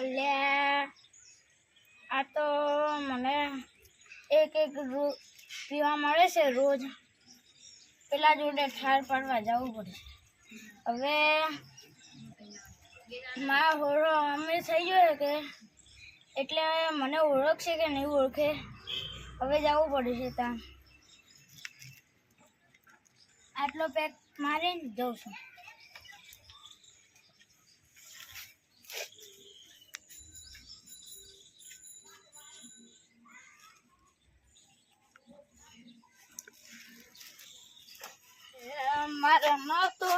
અલ્યા આ તો મને એક પીવા મળે છે રોજ. પેલા જોડે ઠાર પાડવા જવું પડે. હવે મારા હોળો અમે થઈ ગયો કે એટલે મને ઓળખશે કે નહીં ઓળખે. હવે જવું પડે છે ત્યાં. આટલો પેક મારીને જઉં છું. મારે નતો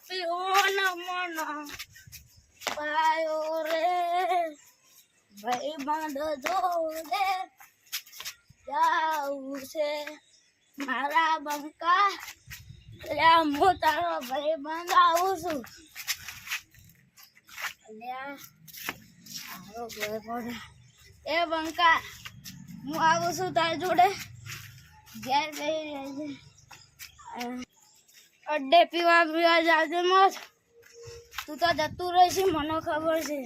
પીવાનો મન પાયો રે ભાઈ બાંધો જોડે જાવું છે મારા બંકા. અલ્યા હું તારો ભાઈ બંધ આવું છું. અલ્યા આવો ગયો પડે. એ બંકા હું આવું છું તારી જોડે. ઘેર ગઈ રહેજે. અડ્ડે પીવા જાજે મત. તું તો જતું રહીશ મને ખબર છે.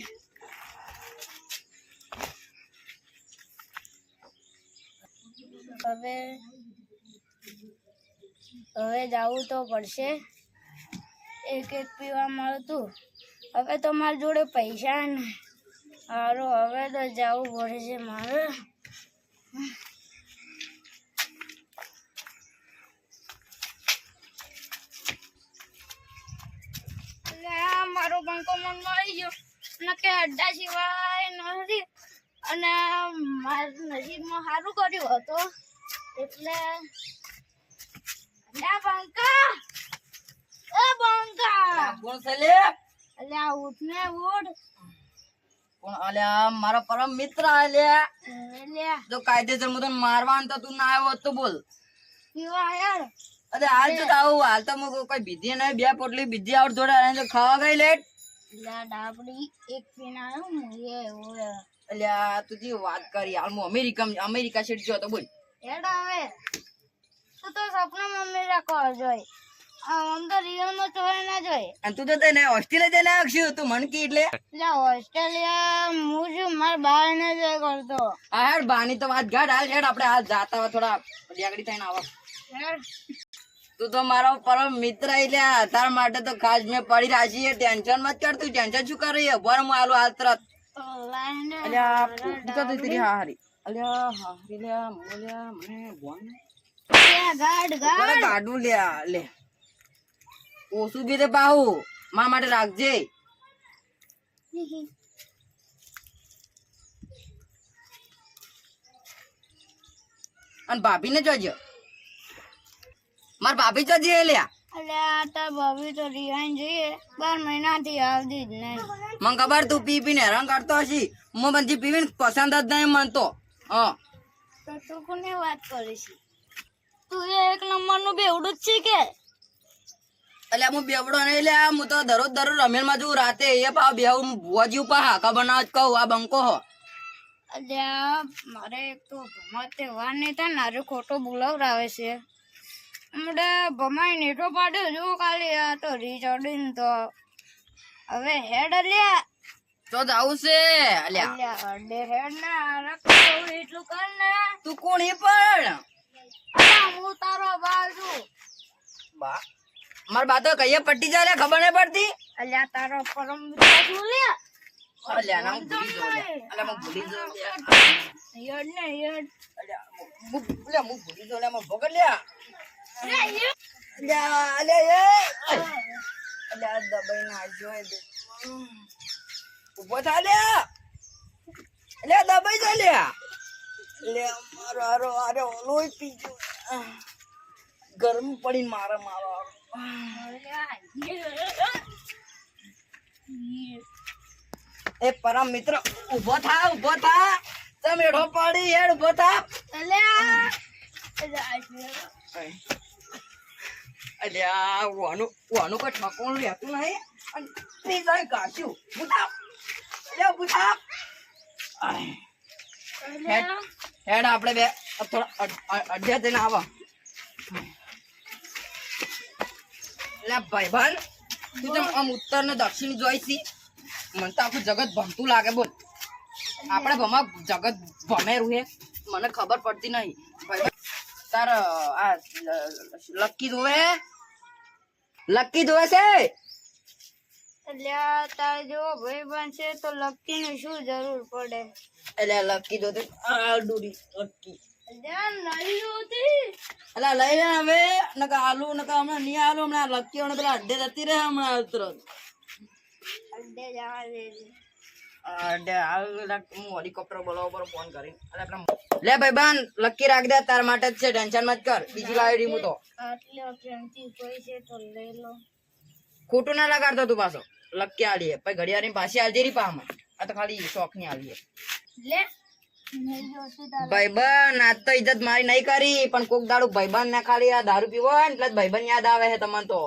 હવે જવું તો પડશે. એક પીવા મળતું. હવે તો મારી જોડે પૈસા નહીં. સારું હવે તો જવું પડશે મારે. મારો બંકો મન મળી ગયો અને કે અડ્ડા સિવાય નથી. અને મારા નસીબમાં સારું કર્યું હતું એટલે બંકા એ બંકા કોણ છે લે? અલ્યા ઉઠ ને ઉઠ. કોણ? અલ્યા મારો પરમ મિત્ર અલ્યા. અલ્યા જો કાયદેસર હું તને મારવાન તો તું ના આવ્યો તો બોલ. પીવા યાર. અરે હાલ તો આવું હાલ તો હું કોઈ બીજી નહીં. બે પોટલી બીજી આવડ જોડે તો ખાવા ગઈ લેટ. અલ્યા ડાબડી એક પીના આવ્યો. અલ્યા તું જે વાત કરી હાલ હું અમેરિકા શેઠ ગયો તો બોલ. હેડ હવે તું તો સપનામાં અમેરિકા જોઈ. આમ તો રિયલમાં જોઈ ના જોઈ. અને તું તો તેને ઓસ્ટ્રેલિયા જઈને આવ્યો તું મન કી એટલે ઓસ્ટ્રેલિયા હું જ મારા બાર ને જ કરતો. હા હેડ બાની તો વાત ગાઢ. હાલ હેડ આપણે હાલ જાતા હોય થોડા આગળ થઈને આવો. તું તો મારો પરમ મિત્ર એટલે તાર માટે તો ખાસ મેં પડી રાખી. ટેન્શન મત કર. તું ટેન્શન શું કરી? ભર હું આલું હાલ તરત. અલ્યા પૂછતો તો તેરી હારી. અલ્યા હારી લે મોલ્યા મને બોન ગાડું લ્યા લે. ઓછું બી તે પાહુ મારા માટે રાખજે. અને ભાભી ને જોજો. માર ભાભી તો જઈએ લ્યા. અલ્યા તાર ભાભી તો રિહાઈ જઈએ 12 મહિનાથી આવતી જ નહીં. મને ખબર તું પી પીને હેરાન કરતો હશી. હું બધી પીવીને પસંદ જ નહીં મનતો. હા તો તું કોને વાત કરીશ? તું એક નંબર નું બેવડું જ છે કે? અલ્યા હું બેવડો નહીં લ્યા. હું તો દરરોજ રમેલ માં જઉં રાતે. એ પા બેહું ભુવા જેવું પા હાકા બનાવ જ કહું. આ બંકો હો. અલ્યા મારે એક તો ભમા તહેવાર નહીં થાય નારે ખોટો બોલાવરાવે છે. હમણાં ભમાઈ નેઠો પાડ્યો જો કાલે. આ તો રીચડીને તો હવે હેડ અલ્યા તો જાવું છે. અલ્યા અલ્યા અડે હેડ ના રખ એટલું કર ને. તું કોણ એ પણ? હું તારો બા છું. બા માર બા તો કઈ પટ્ટી જાય ખબર નહીં પડતી. અલ્યા તારો પરમ મિત્ર છું લ્યા. અલ્યા ના હું ભૂલી જાઉં લ્યા. અલ્યા હું ભૂલી જાઉં લ્યા. યડ ને યડ. અલ્યા હું ભૂલી જાઉં લ્યા. ભગત લ્યા. અલ્યા અલ્યા એ અલ્યા દબાઈ ના જોઈ દે. ઉભો થા લ્યા. અલ્યા દબાઈ જા લ્યા. લ્યા મારો આરો આરે ઓલોય પી ગયો. ગરમ પડીને મારો એ પરમ મિત્ર ઉભો થા. તમે એડો પડી હેડ ઉભો થા. અલ્યા વાનું કોઈ ઠકોણું રહેતું નહીં. અને કાશ્યું બુધા. અલ્યા બુધા. હેડ આપણે બે થોડા અડ્યા થઈને આવા. એટલે ભાઈ તું જેમ આમ ઉત્તર ને દક્ષિણ જોઈ છી. મને તો આખું જગત ભમતું લાગે. બોલ આપણે ભમા જગત ભમેરું હે, મને ખબર પડતી નહીં. ભાઈ તાર આ લક્કી ધોવે છે. એટલે આ તારે જેવો ભાઈ બનશે તો લક્કી ની શું જરૂર પડે? એટલે લક્કી ધોતે ડોરી લક્કી એટલે આ નળી હતી. એટલે લઈ લે હવે. નકા આલુ નકા હમણાં નહીં આલુ. હમણાં લક્કી ને પેલા અડ્ડે જતી રહે. હમણાં તરત અડ્ડે જવા દે. હું હેલિકોપ્ટર બોલાવો ફોન કરી. લે ભાઈ બાન લક્કી રાખ દે, તાર માટે જ છે, ટેન્શન મત કર. બીજી લાવી રહી હું તો. આટલા પ્રેમથી કોઈ છે તો લઈ લો. ખોટું ના લગાડતો તું પાછો. લક્કી આલીએ પછી ઘડિયાળી પાછી આલજે રી પામાં. આ તો ખાલી શોખ ની આલીએ. લે નહીં જોતી તારે. ભાઈબંધ આજ તો ઇજ્જત મારી નહીં કરી, પણ કોક દાડું ભાઈબંધ ને ખાલી આ દારૂ પીવો હોય ને એટલે ભાઈબંધ યાદ આવે છે તમને તો.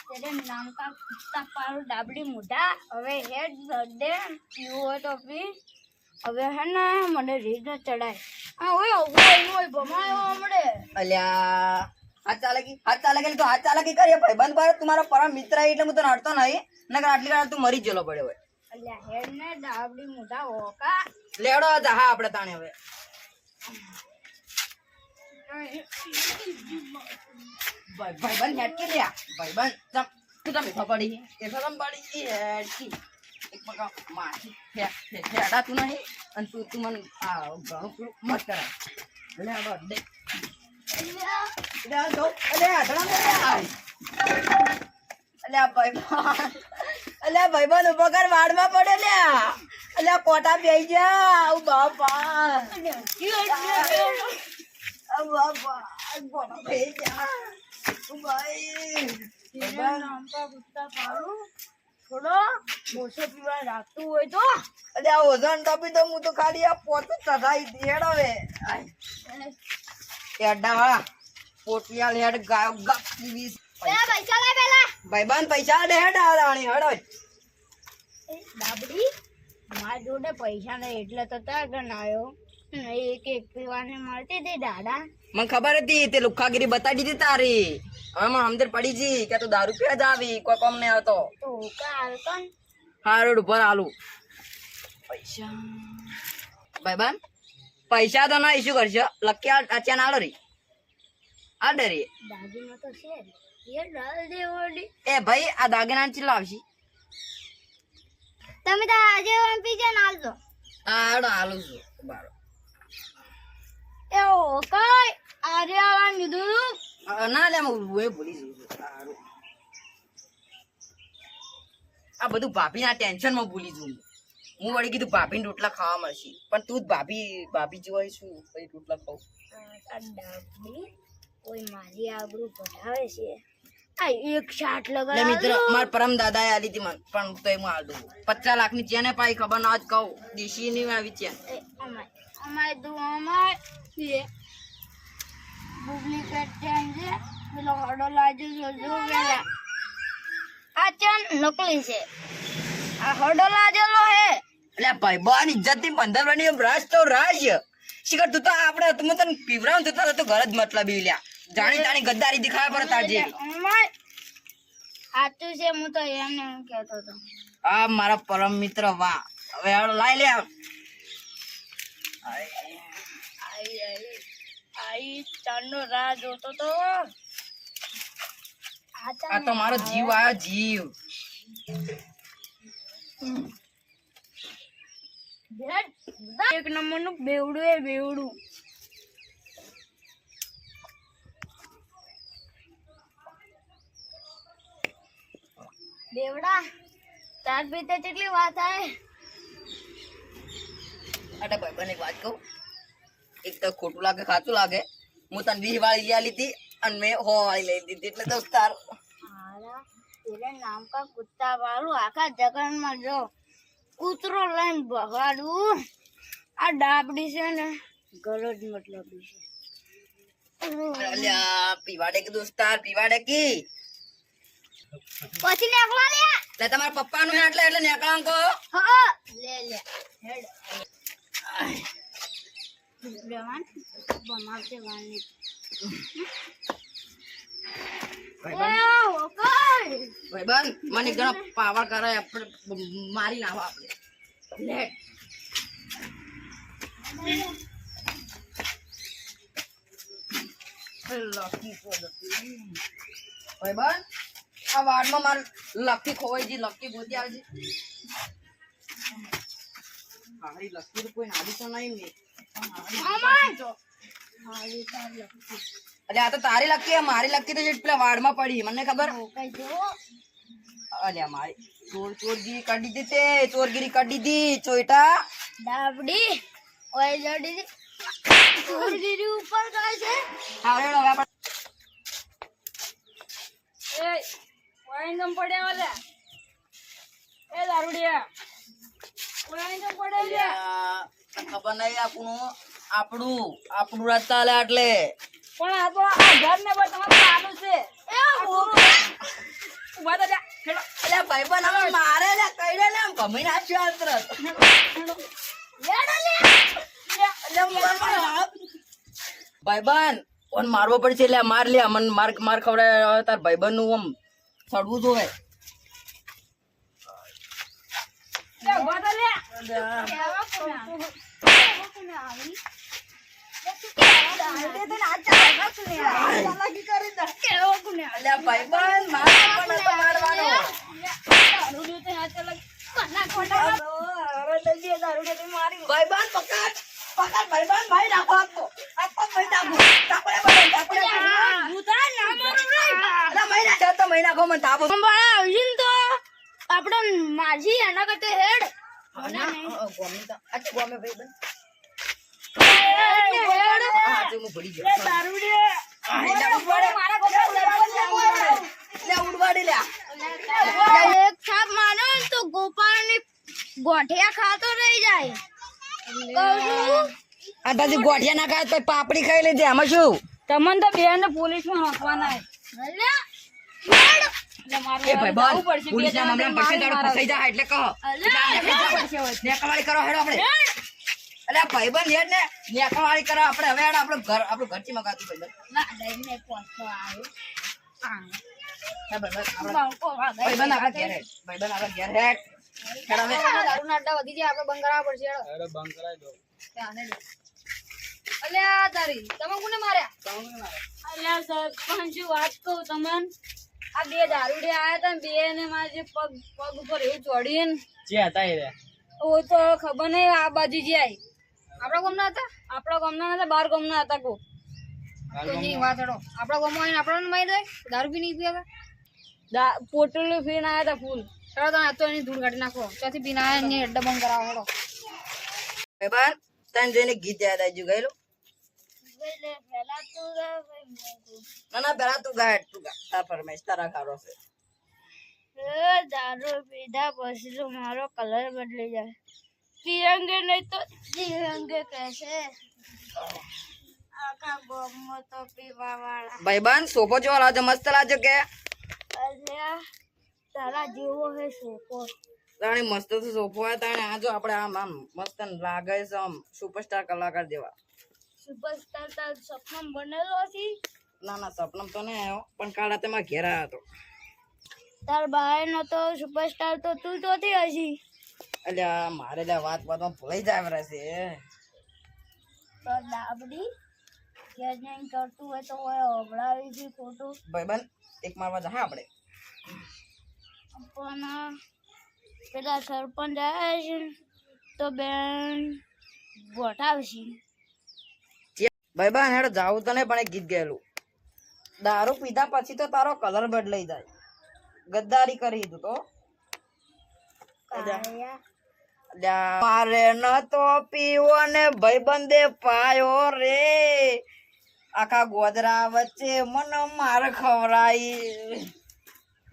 તેરે નામ કા કુત્તા પાડું ડાબડી મોઢા. હવે હેડ બર્થડે પીવું હોય તો પી. હવે હે ને મને રીત ન ચડાય. આ ઓય ભમાયો હમણે. અલ્યા હાથ ચાલાકી તો હાથ ચાલાકી કરીએ. ભાઈબંધ પર તમારો પરમ મિત્ર એટલે હું તને હટતો નહીં. નકર આટલી વાર તું મરી જ ગયેલો પડ્યો હોય. અલ્યા હેડ ને ડાબડી મોઢા હોકા. લેવડો જા હા આપણે તાણે હવે. ભાઈબંધ હેડ કે લ્યા. ભાઈબંધ તું તમે પડી હેડકી એક પકા માથી હેડા તું નહીં અને તું મને આ ઘણું પેલું મત કરાય. લે આ દે અલ્યા જો અલ્યા ભાઈબંધ ઉભો કર. વાડમાં પડે લ્યા. અલ્યા કોટા બેહી જા. બાપા કોટા બેહી જા. નામ કા કુત્તા પાડું થોડો ઓછો પીવા રાખતું હોય તો. અલ્યા ઓઝન ટપી તો હું તો ખાલી આ પોતું ચઢાઈ દેડ હવે. એડા વાળા પોટિયા લેડ ગાયો ગપ વીસ પૈસા લે પેલા. ભાઈબંધ પૈસા દે હેડ આવવાની હડો. ડાબડી મારા જોડે પૈસા નહીં એટલે તો તાર ગણાયો નહીં. એક પીવાને મળતી હતી દાડા. મને ખબર હતી તે લુખાગીરી બતાવી દીધી તારી. હવે મને સમજણ પડી જી કે તું દારૂ પીવા જ આવી, કોઈ કોમ નહીં આવતો. તો કાલ કન હારું ઉપર આલુ પૈસા. ભાઈબંધ પૈસા તો ના ઇસ્યુ કરશો. લકી અચાન આલો રી આ ડરી દાગીનો તો છે એ ડાલ દે ઓડી. એ ભાઈ આ દાગીના ચીલા આવશે. તમે તો આજે પીજા નાલ દો. હાડો આલુ છું બારો. એ ઓ કઈ આર્યાવાન કીધું ના લે હું ભૂલી જઉં છું. હારું આ બધું ભાભીના ટેન્શનમાં ભૂલી જઉં. હું વળી કીધું ભાભીને રોટલા ખાવા મળશે, પણ તું જ ભાભી જોઈ શું પછી રોટલા ખાવ. ડાબડી કોઈ મારી આબરૂ પઢાવે છે. આ એક શાટ લે લગાડ મિત્ર માર પરમ દાદાએ આલી હતી મને, પણ તો હું આલ દઉં. 50 લાખની ચેન પાઈ ખબર ના જ કહું. દેશી ની આવી ચેન. અમાય દુઆમાં છે ડુપ્લિકેટ ચેન છે. પેલો હડો લાજો જો પેલા આ ચેન નકલી છે. આ હડો લાજેલો હે. એટલે ભાઈ બોન ઇજ્જત ની 15 વરની રાજ તો રાજ શિખર. તું તો આપણે તું તને પીવરાવ તું તો ઘર જ મતલબ લ્યા. જાણી તાણી ગદ્દારી દેખાય પર તાજે. અમાય સાચું છે. હું તો એને કહેતો હતો. આ મારા પરમ મિત્ર વાહ. હવે હાલો લાઈ લે. આઈ ચાંદનો રાહ જોતો તો. આ તો મારો જીવ આયો જીવ. એક નંબર નું બેવડું એ બેવડું. બેવડા તાર પીતે કેટલી વાત આવે. અરે ભાઈ બને વાત કહું. એક તો ખોટું લાગે ખાતું લાગે. હું તને 20 વાળી લઈ લીધી અને મેં 100 વાળી લઈ દીધી. એટલે દોસ્તાર તેરે નામ કા કુત્તા વાળું આખા જગનમાં જો કૂતરો લઈને ભગાડું. આ ડાબડી છે ને ઘર જ મતલબ છે. અલ્યા પીવાડે કે દોસ્તાર પીવાડે કી પછી નેકલા લે. એટલે તમારા પપ્પાનું હે એટલે નેકળાં કો. હા લે હેડ બેવાન બનાવતે વાની. ભાઈ ઓય ઓય ભાઈબંધ મને એક જણો પાવર કરે આપણે મારી નાખો આપણે લે ભાઈબંધ આ વાડમાં મારે લકી ખોવાઈ જી લકી ગોતી આવજે મારી લકી તો કોઈ નાડી તો નહીં મેં અરે આ તો તારી લકી હે મારી લકી તો પેલા વાડમાં પડી મને ખબર અરે મારી ચોરગીરી કાઢી દીધે ચોરગીરી કાઢી દી ચોઈટા ડાબડી ઓય જડી ચોરગીરી ઉપર જાય છે હવે આપણે એ વાઈંદમ પડ્યા વાલા એ દારૂડિયા વાઈંદમ પડ્યા ખબર નહીં આપણું રાત ચાલે એટલે પણ આ તો આ ઘર ને બસ તમારું ચાલુ છે એ ઉભા તો જા હેડો અલ્યા ભાઈબંધ હવે મારે લે કઈડે ને આમ ગમી નાખ્યો આ તરત હેડો ભાઈબંધ ઓન મારવો પડશે એટલે માર લે મન માર ખવડાવે તાર ભાઈબંધ નું આમ સડવું જોવે લે ઉભા તો લે કેવા કોને આવી અલ્યા ભાઈબંધ મારવાનો તો મારવાનો ભાઈબંધ પકડ ભાઈબંધ ભાઈ નાખો આપો ભાઈ નાખો મહિના મને તાપો આપડે માજી એના કરતા હેડ ગમે ભાઈબંધ એક થાપ માનો ને તો ગોપાલ ની ગોઠિયા ખાતો રહી જાય આટાથી ગોઠિયા ના ખાય તો પાપડી ખાઈ લીધી આમાં શું તમને તો બેન ને પોલીસ માં નાખવાના એ ભાઈ પોલીસ ના મામલામાં પૈસા દાડો ફસાઈ જાય એટલે કહો નેકવાળી કરો હેડો આપણે અલ્યા ભાઈબંધ હેડ ને નેકવાળી કરો આપણે હવે હેડ આપણું ઘરથી મગાતું ભાઈબંધ ના લઈને પહોંચતો આવ્યો ભાઈબંધ આપણા ઘેર હેડ ભાઈબંધ આપણા ઘેર હેડ હેડ હવે દારૂ ના અડ્ડા વધી જાય આપણે બંધ કરાવવા પડશે હેડો બંધ કરાવી દો અલ્યા તારી તમે કોને માર્યા અલ્યા સરપંચ વાત કહું તમને આ બે દારૂડે આયા તા બે ને મારે જે પગ ઉપર એવું ચોડીને જે હતા એ રે ઓ તો ખબર નહીં આ બાજુ જે આવી આપણા ગામના હતા આપણા ગામના હતા બાર ગામના હતા કો કોઈની વાત હડો આપણા ગામમાં આવીને આપણને મારી દે દારૂ પી નહીં પીવા પોટલ પીને આવ્યા હતા ફૂલ ચલો તમે આ તો એની ધૂળ કાઢી નાખો ત્યાંથી પીને આવ્યા ને અડ્ડા બંધ કરાવો હડો ભાઈબંધ તને જોઈને ગીત યાદ આવી ગયેલું ના પેલા તું ગા તાર ફરમાઈશ તારા ખારો છે દારૂ પીધા પછી તો મારો કલર બદલી જાય તિરંગે નહીં તો તિરંગે કહેશે આખા ગામમાં તો પીવા વાળા ભાઈબંધ સોફો જો લાજો મસ્ત લાજો કે અલ્યા તારા જેવો હે સોકો તાણી મસ્ત તો સોફો હોય તાણે આ જો આપણે આમ મસ્ત લાગે છે આમ સુપરસ્ટાર કલાકાર જેવા સુપરસ્ટાર તાર સપના બનેલો છે ના સપનમ તો નહીં આવ્યો પણ કાલે તેમાં ઘેર આવ્યો હતો તાર ભાઈ નો તો સુપરસ્ટાર તો તું તો થી હશી અલ્યા મારે લ્યા વાતમાં ભૂલાઈ જાય રહેશે તો દાબડી કે નહીં કરતું હોય તો ઓય ઓબળાવી દી ફોટો ભાઈબંધ એક મારવા જા આપણે પણ પેલા સરપંચ આવ્યા છે તો બેન ગોઠાવશી ભાઈબંધ હેડ જાવું તો નહીં પણ એક ગીત ગયેલું દારૂ પીધા પછી તો તારો કલર બદલાઈ જાય ગદ્દારી કરી તું તો મારે ન તો પીવો ને ભાઈબંધે પાયો રે આખા ગોદરા વચ્ચે મને માર ખવરાઈ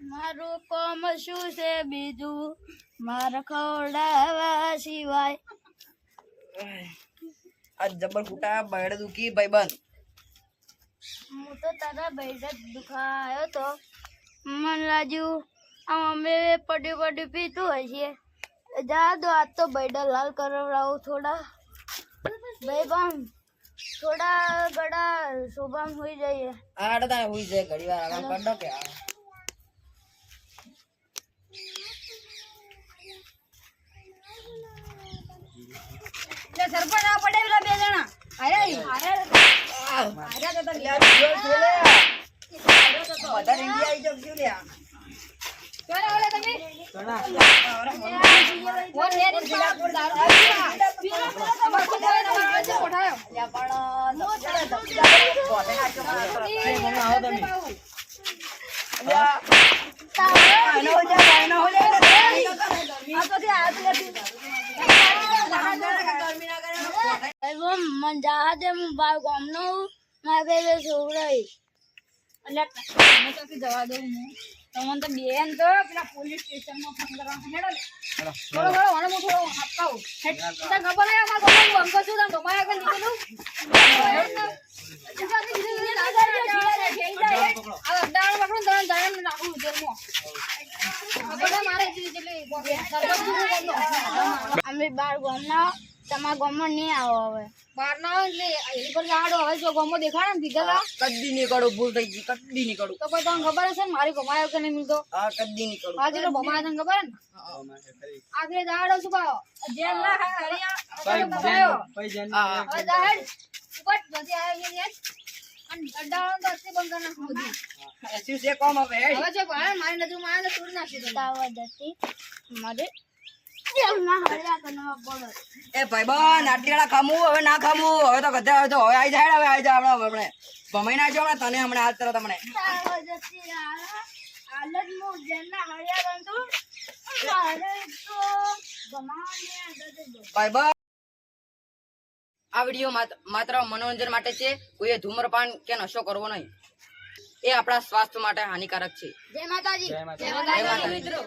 મારું કોમ શું છે બીજું માર ખવડાવવા સિવાય આ જબર કુટા બહેડ દુખી ભાઈબંધ હું તો તારા બહેડ દુખાયો તો મને લાગ્યું આ મમ્મી પડી પીતું હશે જા દો આજ તો બૈડા લાલ કરાવડાવું થોડા ભાઈબંધ થોડા ગડા શોભામ હોઈ જઈએ આડતા હોઈ જાય ઘડી વાર આરામ કરડો કે તે સરપંચ આ પડે પેલા બે જણા અરે વધારે ઇન્ડિયા આવી જજો લ્યા. ક્યારે ઓલે તમે ઓર ને રે દારૂ પીવા અમાર કોઈ તમારે છે કોઠાયો લ્યા પણ મન જહાજે હું બાર ગામનો મારે બે છોકરાઈ એટલે તમે તો જવા દઉં હું તમને તો બેન તો પેલા પોલીસ સ્ટેશનમાં ફોન કરવા હેડો થોડો થોડો મને હું થોડો આપકાવું તને ખબર હે અમાર ગામમાં હું અંકલ છું તને તમારે આગળ નીકળું અમે બાર ગામના તમારા ગામમાં નહીં આવો હવે બાર ના આવે એટલે એની પર જાડો હવે જો ગામમાં દેખાડે ને દીધેલા કદી નહીં કરું, ભૂલ થઈ ગઈ, કદી નહીં કરું. તો કોઈ તમને ખબર હશે ને મારી ભમાયો કે નહીં મિલતો હા, કદી નહીં કરું. આજે તો ભમાયો તને ખબર ને આગળ જાડો શું પાવો જેલ ના હરિયા હા. હવે જાહેર ઉપટ બધી આવી ગઈ અને અડાળો તો અસ્તી બંધ કરી નાખું બધું શું છે કોમ હવે? હવે છે ભાઈ મારી નજરમાં આવે તો તોડી નાખી દો તાવત હતી મારે જેલમાં હરિયા કરવા પડે એ ભાઈબંધ, આટલી વાળા ખામું હવે ના ખામું, હવે તો ગધા હવે તો હવે આવી જાય, હવે આવી જાય આપણે ભમાઈ ના જો તને હમણાં હાથ તરત હમણે તાવત હતી હાલત મો જેલના હરિયા ગણ તો મારે તો ભમાને ભાઈબંધ, આ વિડીયો માત્ર મનોરંજન માટે છે. કોઈએ ધૂમ્રપાન કે નશો કરવો નહીં, એ આપણા સ્વાસ્થ્ય માટે હાનિકારક છે. જય માતાજી જય માતાજી. મિત્રો